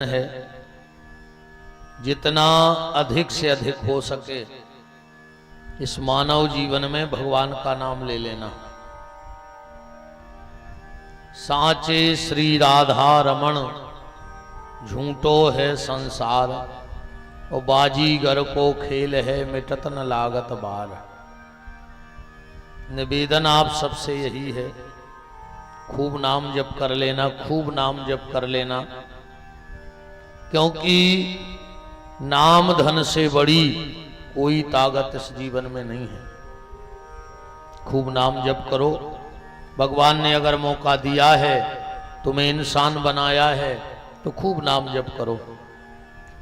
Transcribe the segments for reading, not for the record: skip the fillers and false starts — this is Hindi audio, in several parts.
है जितना अधिक से अधिक हो सके इस मानव जीवन में भगवान का नाम ले लेना। साचे श्री राधा रमण झूठो है संसार और बाजीगर को खेल है मिटत न लागत बार। निवेदन आप सबसे यही है, खूब नाम जप कर लेना, खूब नाम जप कर लेना, क्योंकि नाम धन से बड़ी कोई ताकत इस जीवन में नहीं है। खूब नाम जप करो। भगवान ने अगर मौका दिया है, तुम्हें इंसान बनाया है, तो खूब नाम जप करो।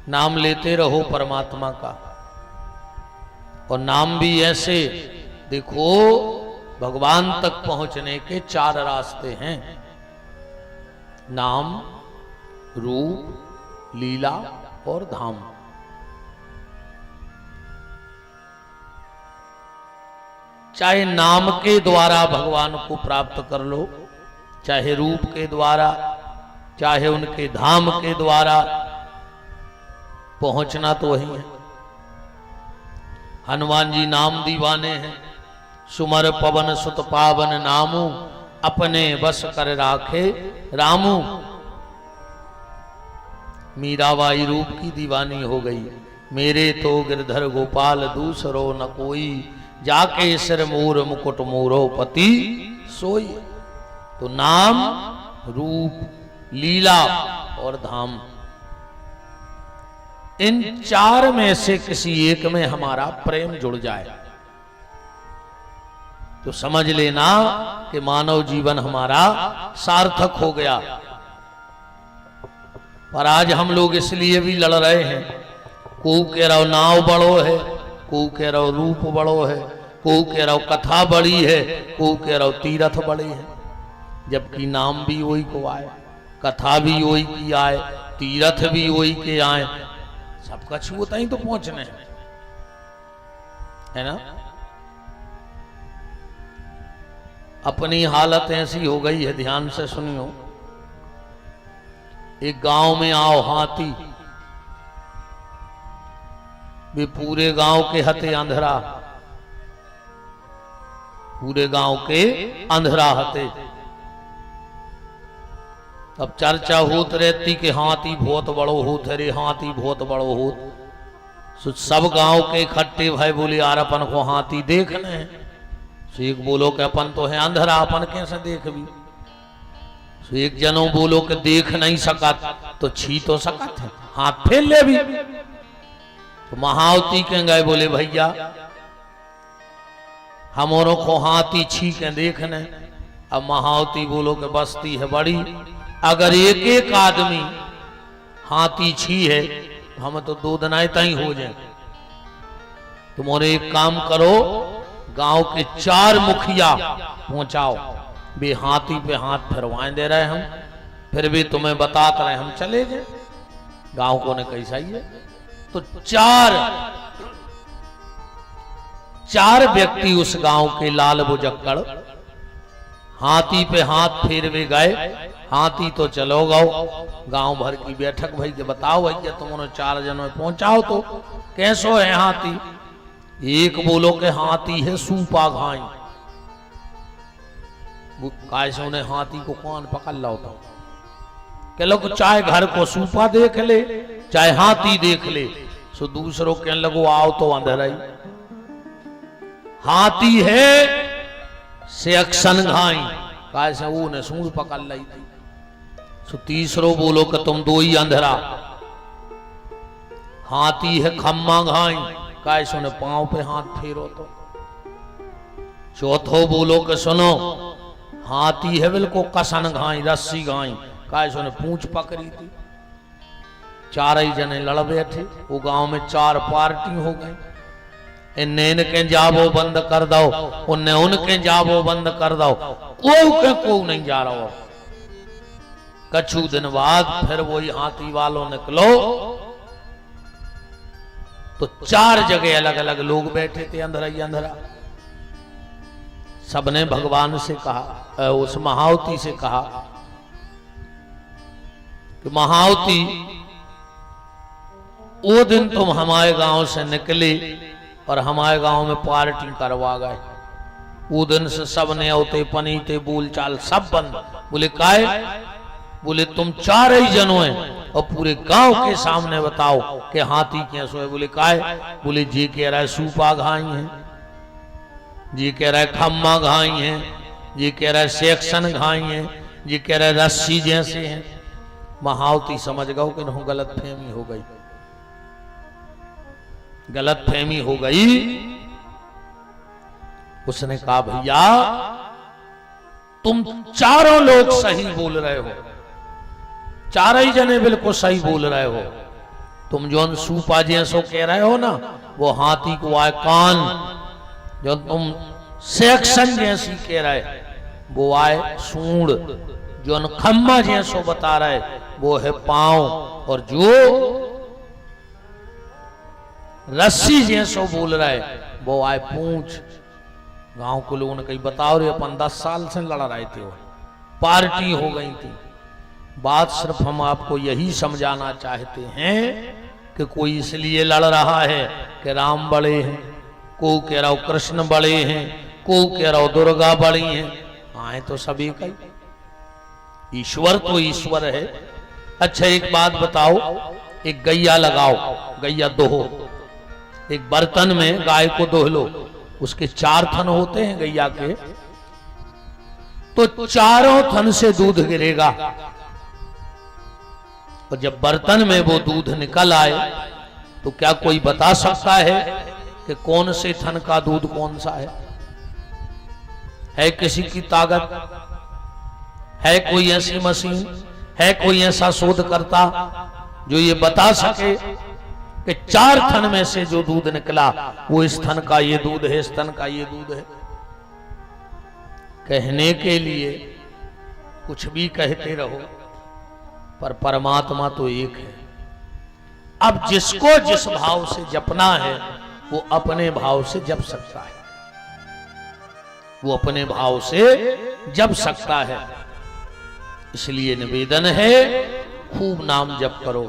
नाम लेते रहो परमात्मा का। और नाम भी ऐसे देखो, भगवान तक पहुंचने के 4 रास्ते हैं। नाम, रूप, लीला और धाम। चाहे नाम के द्वारा भगवान को प्राप्त कर लो, चाहे रूप के द्वारा, चाहे उनके धाम के द्वारा, पहुंचना तो वही है। हनुमान जी नाम दीवाने हैं। सुमर पवन सुत पावन नामू अपने बस कर राखे रामू। मीराबाई रूप की दीवानी हो गई। मेरे तो गिरधर गोपाल दूसरो न कोई, जाके सिर मोर मुकुट मोरो पति सोई। तो नाम, रूप, लीला और धाम, इन 4 में से किसी एक में हमारा प्रेम जुड़ जाए तो समझ लेना कि मानव जीवन हमारा सार्थक हो गया। पर आज हम लोग इसलिए भी लड़ रहे हैं, को कह रहा नाव बड़ो है, को कह रहा रूप बड़ो है, को कह रहा कथा बड़ी है, को कह रहा तीरथ बड़े हैं। जबकि नाम भी वही को आए, कथा भी वही की आए, तीरथ भी वही के आए, सबका छूता ही तो पहुंचने है ना। अपनी हालत ऐसी हो गई है, ध्यान से सुनियो। एक गांव में आओ हाथी, वे पूरे गांव के हते अंधरा, पूरे गांव के अंधरा हते। अब चर्चा होत रहती कि हाथी बहुत बड़ो होत है रे, हाथी बहुत बड़ो होत। सब गांव के इकट्ठे भाई बोले यार अपन को हाथी देखने हैं। एक बोलो कि अपन तो है अंधरा, अपन कैसे देख भी। एक जनों बोलो कि देख नहीं सकत, तो छी तो सकत है, हाथ फेर ले भी। तो महावती के गए बोले भैया हमारों को हाथी छी के देखने। अब महावती बोलो कि बस्ती है बड़ी, अगर एक एक आदमी हाथी छी है हम तो 2 दिन ही हो जाए। तुम्हारे एक काम करो, गांव के 4 मुखिया पहुंचाओ, वे हाथी पे हाथ फिरवाएं दे रहे हम, फिर भी तुम्हें बताते रहे हम चले गए। गांव को ने कैसा ही है। तो 4 व्यक्ति उस गांव के लाल बुजक्कड़ हाथी पे हाथ फेरवे गए। हाथी तो चलो गांव भर की बैठक भाई के बताओ भैया तुमने 4 जन में पहुंचाओ तो कैसो है हाथी। एक बोलो के हाथी है सूपा घाई, कैसे उन्हें हाथी को कौन पकड़ लो था। कह लो चाहे घर को सूपा देख ले, चाहे हाथी देख ले, सो दूसरों के लगो आओ तो अंधेरा ही। हाथी है से अक्सन घाई, कैसे वो ने सूंड पकड़ ली थी। सो तीसरो बोलो कि तुम 2 ही अंधेरा। हाथी है खम्मा घाई, कैसे उन्हें पांव पे हाथ फेरो तो। चौथो बोलो कि सुनो हाथी है बिल्कुल कसन घाई, रस्सी घाई, कैसे उन्हें पूंछ पकड़ी थी। 4 ही जने लड़ बैठे। वो गांव में 4 पार्टी हो गई। इन्हें इनके जाबो बंद कर दो, उन्हें उनके जाबो बंद कर दो, को नहीं जा रहा हो। कछु दिन बाद फिर वही हाथी वालों निकलो तो 4 जगह अलग अलग लोग बैठे थे, अंधरा ही अंधरा। सबने भगवान से कहा, उस महावती से कहा कि महावती वो दिन तुम हमारे गांव से निकले और हमारे गांव में पार्टी करवा गए। वो दिन से सब न्योते पनीते बोल चाल सब बंद। बोले काहे? बोले तुम 4 ही जनों हैं और पूरे गांव के सामने बताओ कि हाथी कैसो है। बोले काहे? बोले जी कह रहा है सूपा घाई है, जी कह रहा है खम्मा घाई है, जी कह रहा है सेक्शन घाई है, जी कह रहा है रस्सी जैसे हैं। महावती समझ गओ कि नहीं गलत फहमी हो गई, गलत फहमी हो गई। उसने कहा भैया तुम चारों लोग सही बोल रहे हो, 4 ही जने बिल्कुल सही बोल रहे हो। तुम जो सूपा जैसो कह रहे हो ना वो हाथी को आए कान, जो तुम सेक्शन जैसी कह रहे वो आए सूंड, जो खम्मा जैसो बता रहे वो है पांव, और जो रस्सी जैसो बोल रहे वो आए पूंछ। गांव के लोगों ने कही बताओ रे अपन 10 साल से लड़ रहे थे, पार्टी हो गई थी। बात सिर्फ हम आपको यही समझाना चाहते हैं कि कोई इसलिए लड़ रहा है कि राम बड़े हैं, को कह रहा हो कृष्ण बड़े हैं, को कह रहा हो दुर्गा बड़ी हैं। आए तो सभी का ईश्वर तो ईश्वर है। अच्छा एक बात बताओ, एक गैया लगाओ, गैया दोहो, एक बर्तन में गाय को दोह लो, उसके 4 थन होते हैं गैया के, तो चारों थन से दूध गिरेगा। और जब बर्तन में वो दूध निकल आए तो क्या कोई बता सकता है कि कौन से थन का दूध कौन सा है किसी की ताकत? है कोई ऐसी मशीन, है कोई ऐसा शोधकर्ता जो ये बता सके कि 4 थन में से जो दूध निकला वो इस थन का ये दूध है, इस थन का ये दूध है? कहने के लिए कुछ भी कहते रहो, पर परमात्मा तो एक है। अब जिसको जिस भाव से जपना है वो अपने भाव से जप सकता है, वो अपने भाव से जप सकता है। इसलिए निवेदन है खूब नाम जप करो।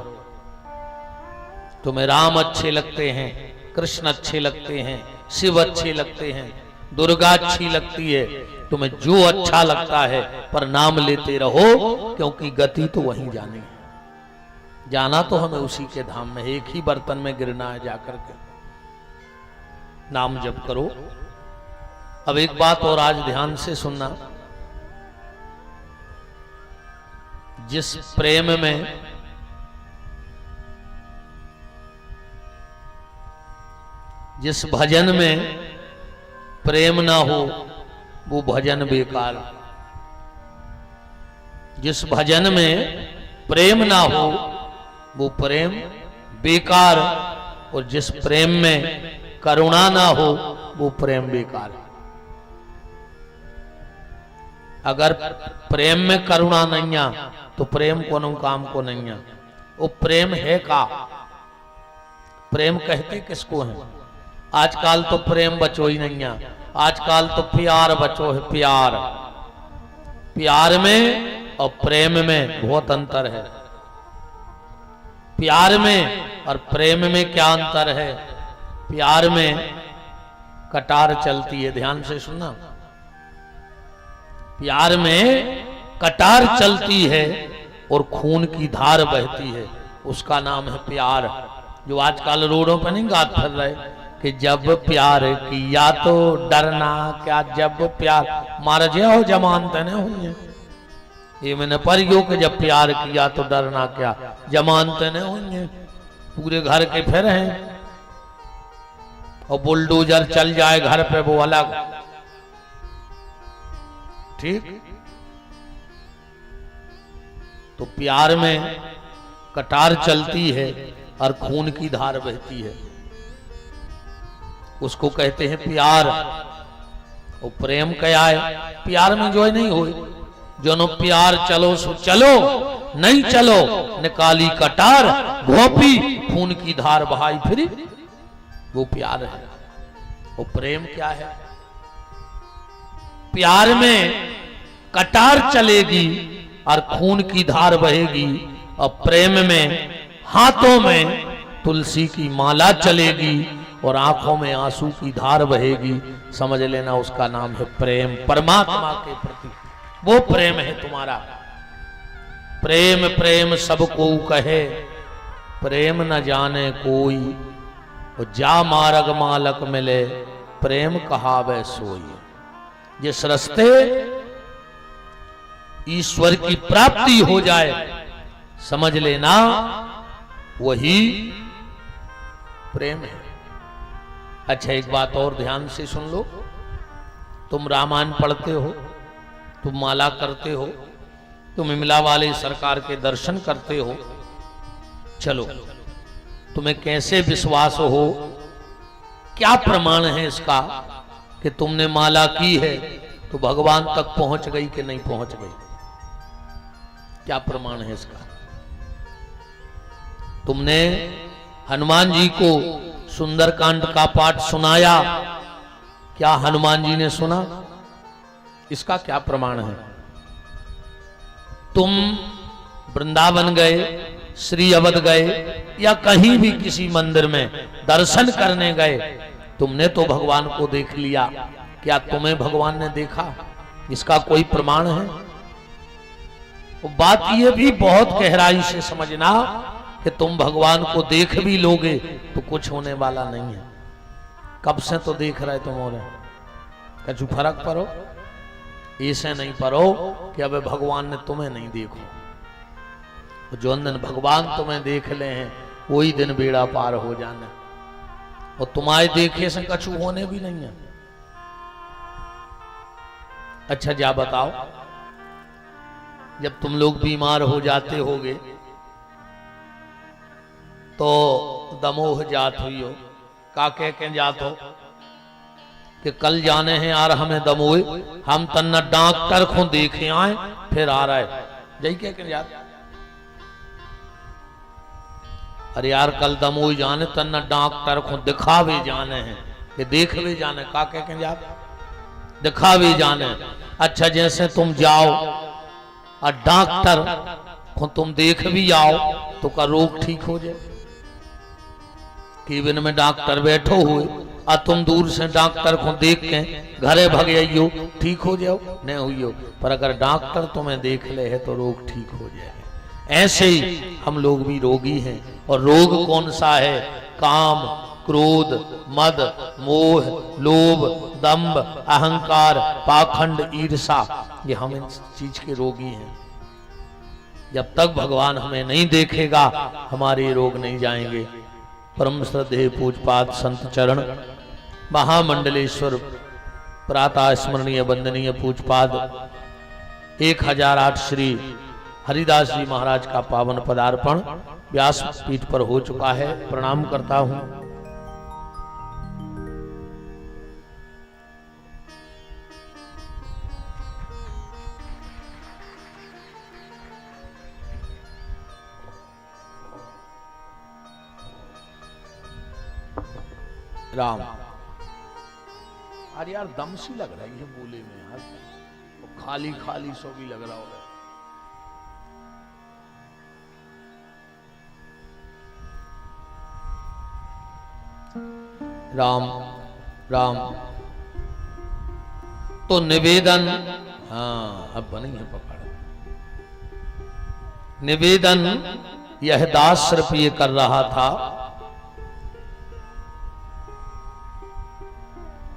तुम्हें राम अच्छे लगते हैं, कृष्ण अच्छे लगते हैं, शिव अच्छे लगते हैं, दुर्गा अच्छी लगती है, तुम्हें जो अच्छा लगता है पर नाम लेते रहो, क्योंकि गति तो वहीं जानी है। जाना तो हमें उसी के धाम में, एक ही बर्तन में गिरना है जाकर के। नाम जप करो। अब एक बात और आज ध्यान से सुनना, जिस प्रेम में जिस भजन में प्रेम ना हो वो भजन बेकार। जिस भजन में प्रेम ना हो वो प्रेम बेकार, और जिस प्रेम में करुणा ना हो वो प्रेम बेकार। अगर प्रेम में करुणा नहीं आ तो प्रेम कोनो काम को नहीं आ। वो प्रेम है का? प्रेम कहते किसको है? आजकल तो प्रेम बचो ही नहीं है, आजकल तो प्यार बचो है। प्यार, प्यार में और प्रेम में बहुत अंतर है। प्यार में और प्रेम में क्या अंतर है? प्यार में कटार चलती है, ध्यान से सुनना। प्यार में कटार चलती है और खून की धार बहती है, उसका नाम है प्यार। जो आजकल रोडों पर नहीं गात फिर रहे कि जब प्यार किया तो डरना क्या, जब प्यार मार जाओ जमानते न हुई। ये मैंने पढ़ियो कि जब प्यार किया तो डरना क्या, जमानते न हुई। पूरे घर के फिर हैं, और बुलडोजर चल जाए घर पे वो अलग। ठीक? तो प्यार में कटार चलती है और खून की धार बहती है, उसको कहते हैं प्यार। और प्रेम क्या है? प्यार में जो है नहीं हो, जो नो प्यार चलो सो चलो, नहीं चलो निकाली कटार, घोपी खून की धार बहाई फिर, वो प्यार है। और प्रेम क्या है? प्यार में कटार चलेगी और खून की धार बहेगी, और प्रेम में हाथों में तुलसी की माला चलेगी और आंखों में आंसू की धार बहेगी, समझ लेना उसका नाम है प्रेम। परमात्मा के प्रति वो प्रेम है तुम्हारा। प्रेम प्रेम सबको कहे, प्रेम न जाने कोई, और जा मार्ग मालक मिले, प्रेम कहावे सोई। जिस रास्ते ईश्वर की प्राप्ति हो जाए, समझ लेना वही प्रेम है। अच्छा, एक बात और ध्यान से सुन लो। तुम रामायण पढ़ते हो, तुम माला करते हो, तुम इमला वाले सरकार के दर्शन करते हो, चलो तुम्हें कैसे विश्वास हो, क्या प्रमाण है इसका कि तुमने माला की है तो भगवान तक पहुंच गई कि नहीं पहुंच गई? क्या प्रमाण है इसका? तुमने हनुमान जी को सुंदरकांड का पाठ सुनाया, क्या हनुमान जी ने सुना? इसका क्या प्रमाण है? तुम वृंदावन गए, श्री अवध गए, या कहीं भी किसी मंदिर में दर्शन करने गए, तुमने तो भगवान को देख लिया, क्या तुम्हें भगवान ने देखा? इसका कोई प्रमाण है? वो बात ये भी बहुत गहराई से समझना कि तुम भगवान को देख भी लोगे तो कुछ होने वाला नहीं है। कब से तो देख रहे तुम हो रहे, कुछ फर्क पड़ो, ऐसे नहीं पड़ो कि अब भगवान ने तुम्हें नहीं देखो। जो दिन भगवान तुम्हें देख ले हैं वही दिन बेड़ा पार हो जाना, और तुम्हारे देखे से कछु होने भी नहीं है। अच्छा, जा बताओ, जब तुम लोग बीमार हो जाते होगे तो दमोह जात हुई हो, का कह के जात हो कि कल जाने हैं यार हमें दमोह, हम तन्ना डॉक्टर को देखे आए फिर आ रहा है, जय कह के जात। अरे यार कल दमोह जाने तन्ना डॉक्टर को दिखावे जाने हैं, कि देखवे जाने, का कह के जात, दिखावे जाने। अच्छा, जैसे तुम जाओ और डॉक्टर को तुम देख भी आओ तो का रोग ठीक हो जाए? केबिन में डॉक्टर बैठो हुए और तुम दूर से डॉक्टर को देख के घरे भग जाइयो, ठीक हो जाओ? नहीं हुई, पर अगर डॉक्टर तुम्हें देख ले है तो रोग ठीक हो जाए। ऐसे ही हम लोग भी रोगी हैं, और रोग कौन सा है? काम, क्रोध, मद, मोह, लोभ, दंभ, अहंकार, पाखंड, ईर्षा, ये हम इन चीज के रोगी हैं। जब तक भगवान हमें नहीं देखेगा हमारे रोग नहीं जाएंगे। परम श्रद्धेय पूजपाद संत चरण महामंडलेश्वर प्रातः स्मरणीय वंदनीय पूजपाद 1008 श्री हरिदास जी महाराज का पावन पदार्पण व्यास पीठ पर हो चुका है। प्रणाम करता हूं। राम, अरे यार दम सी लग रही है बोले में यार, तो खाली खाली सो भी लग रहा होगा। राम राम, तो निवेदन, हाँ अब बनी है पकड़, निवेदन यह दास सिर्फ ये कर रहा था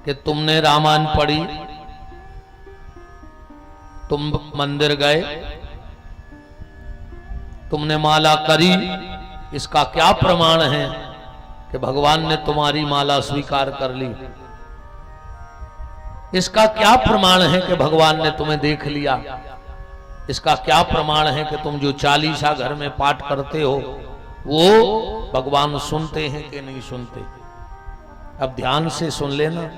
कि तुमने रामायण पढ़ी, तुम मंदिर गए, तुमने माला करी, इसका क्या प्रमाण है कि भगवान ने तुम्हारी माला स्वीकार कर ली? इसका क्या प्रमाण है कि भगवान ने तुम्हें देख लिया? इसका क्या प्रमाण है कि तुम जो 40 घर में पाठ करते हो वो भगवान सुनते हैं कि नहीं सुनते? अब ध्यान से सुन लेना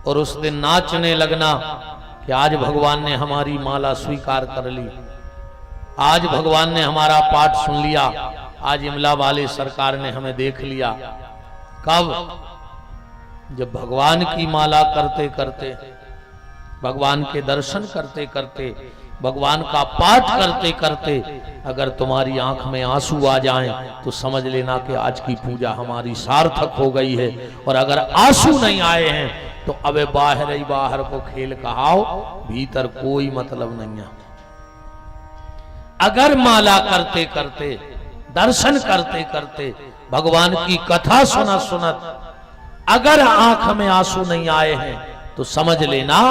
और उस दिन नाचने लगना कि आज भगवान ने हमारी माला स्वीकार कर ली, आज भगवान ने हमारा पाठ सुन लिया, आज इमला वाले सरकार ने हमें देख लिया। कब? जब भगवान की माला करते करते, भगवान के दर्शन करते करते भगवान का पाठ करते करते अगर तुम्हारी आंख में आंसू आ जाएं तो समझ लेना कि आज की पूजा हमारी सार्थक हो गई है। और अगर आंसू नहीं आए हैं तो अबे बाहर ही बाहर को खेल कहाओ, भीतर कोई मतलब नहीं है। अगर माला करते करते, दर्शन करते करते, भगवान की कथा सुनत सुनत अगर आंख में आंसू नहीं आए हैं तो समझ लेना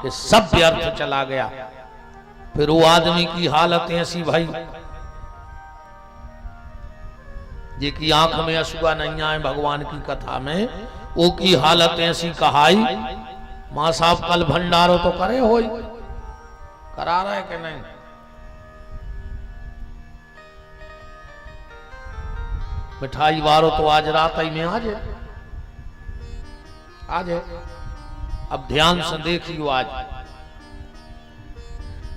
कि सब व्यर्थ चला गया। फिर वो आदमी की हालत ऐसी भाई जे की आंख में आंसू नहीं आए भगवान की कथा में, वो की हालत ऐसी कहाई, मां साहब कल भंडारो तो करे हो, करा रहे कि नहीं? मिठाई वारो तो आज रात ही में आ जाए। अब ध्यान से देखियो, आज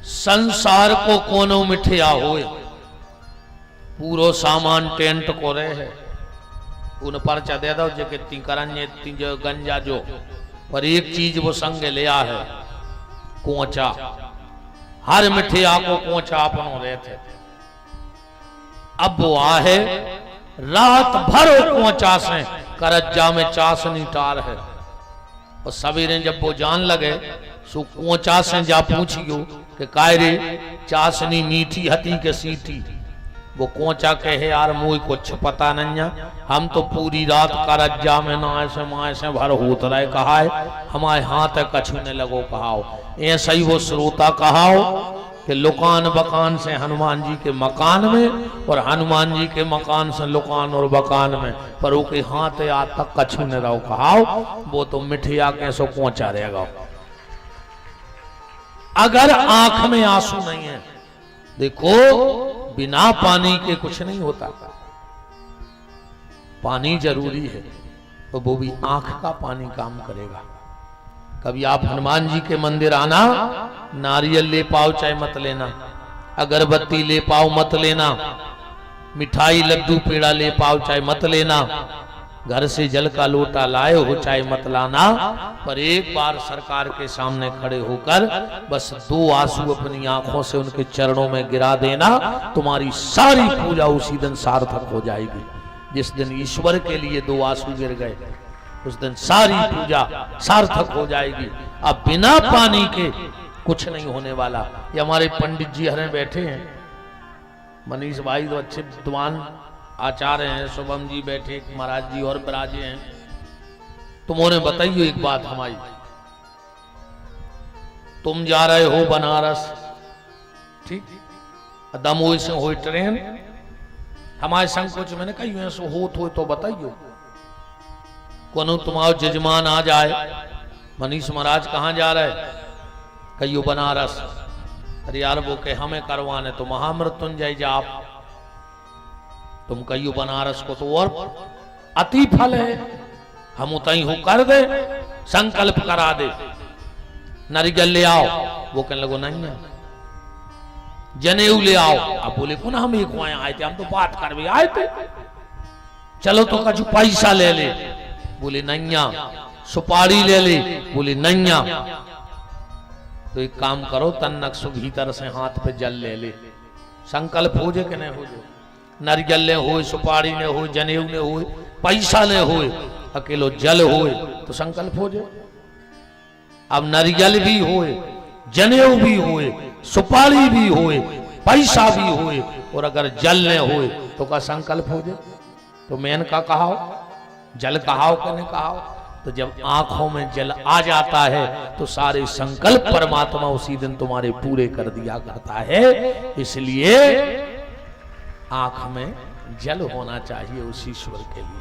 संसार को कोनो मिठिया होए, पूरो सामान टेंट को रहे उन पर दे दो जो कितनी करंजे जो गंजा जो, पर एक चीज वो संग लिया है, कोचा। हर मिठिया को कोचा अपनो रहे थे। अब वो आहे रात भर कोचा से करज्जा में चासनी टार है। और सवेरे जब वो जान लगे सो कोचा से जा पूछियो कि कायरे चासनी मीठी हती के सीटी। वो कोचा कहे यार मुझे कुछ पता नहीं है, हम तो पूरी रात करज्जा में ना ऐसे माए से भर होत रहे, कहा है हमारे हाथ कछूने लगो कहाओ। ऐसा ही वो श्रोता कहाओ कि लुकान बकान से हनुमान जी के मकान में और हनुमान जी के मकान से लुकान और बकान में, पर वो के हाथ आज तक कछूने रहो कहाओ। वो तो मिठिया कैसो कोचा रहेगा। अगर आंख में आंसू नहीं है, देखो बिना पानी के कुछ नहीं होता, पानी जरूरी है, तो वो भी आंख का पानी काम करेगा। कभी आप हनुमान जी के मंदिर आना, नारियल ले पाओ चाहे मत लेना, अगरबत्ती ले पाओ मत लेना, मिठाई लड्डू पेड़ा ले पाओ चाहे मत लेना, घर से जल का लोटा लाए हो चाहे मत लाना, पर एक बार सरकार के सामने खड़े होकर बस 2 आंसू अपनी आंखों से उनके चरणों में गिरा देना, तुम्हारी सारी पूजा उसी दिन सार्थक हो जाएगी। जिस दिन ईश्वर के लिए 2 आंसू गिर गए उस दिन सारी पूजा सार्थक हो जाएगी। अब बिना पानी के कुछ नहीं होने वाला। ये हमारे पंडित जी हरे बैठे हैं, मनीष भाई तो अच्छे विद्वान आचार्य हैं, शुभम जी बैठे, महाराज जी और विराजे हैं। तुम उन्हें बताइए एक बात हमारी, तुम जा रहे हो बनारस, ठीक, दमोह से हो ट्रेन, हमारे संग कुछ मैंने कही ऐसा हो तो बताइयो। कोनो तुम्हारा जजमान आ जाए, मनीष महाराज कहाँ जा रहे, कहियो बनारस। अरे यार वो के हमें करवाने तो महामृत्युंजय जा आप, तुम कहियो बनारस को तो और अति फल है, हम उतई हो कर दे, संकल्प करा दे, नारियल ले आओ। वो कहने लगो नहीं है, जनेऊ ले आओ। अब बोले को ना हम एक वहां आए थे, हम तो बात कर भी आए थे, चलो तो कछु पैसा ले ले, बोले नैया, सुपारी ले ले, बोले नैया। तो एक काम करो, तन्नक भीतर से हाथ पे जल ले ले, संकल्प हो जाए कि नहीं हो जाए, नारियल ने हो, सुपारी ने हो, जनेऊ ने हो, पैसा ने हो, अकेलो जल हो तो संकल्प हो जाए। अब नारियल भी हो, जनेऊ भी हो, सुपारी भी हो, पैसा भी हो, और अगर जल ने हो तो का संकल्प हो जाए। तो मैंने का कहा जल कहाओ कि नहीं कहाओ। तो जब आंखों में जल आ जाता है तो सारे संकल्प परमात्मा उसी दिन तुम्हारे पूरे कर दिया करता है। इसलिए आंख में जल होना चाहिए उस ईश्वर के लिए।